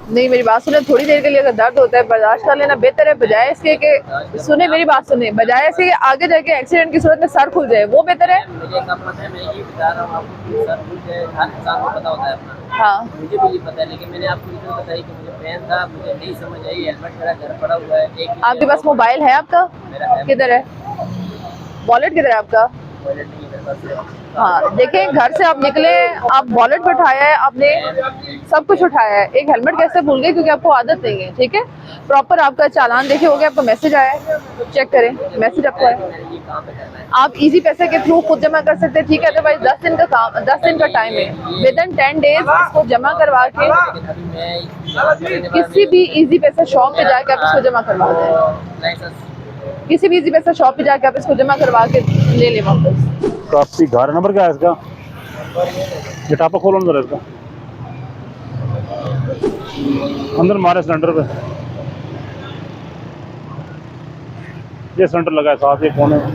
नहीं, मेरी बात सुने, थोड़ी देर के लिए अगर दर्द होता है बर्दाश्त कर लेना बेहतर है, बजाय इसके कि सुने मेरी बात सुने, बजाय इसके कि आगे जाके एक्सीडेंट की सूरत में सर खुल जाए, वो बेहतर है। मुझे कब पता है, मैं ये बता रहा हूँ आपको कि सर मुझे हर इंसान को पता होता है अपना। हाँ, मुझे भी ये पता है, लेकिन मैंने आपको इतना बताया कि मुझे पेन था, मुझे नहीं समझ आई, हेलमेट मेरा घर पड़ा हुआ है। एक आपके पास मोबाइल है आपका? मेरा है। किधर है? वॉलेट किधर है आपका? वॉलेट नहीं है मेरे पास। हाँ, देखें, घर से आप निकले, आप वॉलेट भी उठाया है आपने, सब कुछ उठाया है, एक हेलमेट कैसे भूल गए? क्योंकि आपको आदत नहीं है। ठीक है, प्रॉपर आपका चालान देखिए हो गया, आपको मैसेज आया है, चेक करें मैसेज आपको आया। ये काम पे करना है। आप इजी पैसे के थ्रू खुद जमा कर सकते हैं। ठीक है, अदरवाइज 10 दिन का काम, 10 दिन का टाइम है, विद इन 10 डेज इसको जमा करवा के लेकिन अभी मैं किसी भी इजी पैसा शॉप पे जाके आप इसको जमा करवा दें। लाइसेंस किसी भी इजी पैसा शॉप पे जाके आप इसको जमा करवा के ले लें वापस। काफी घर नंबर क्या है इसका? ये टापा खोलो अंदर इसका, अंदर मारे सिलेंडर पे। ये सिलेंडर लगा है साथ, ये कोने में।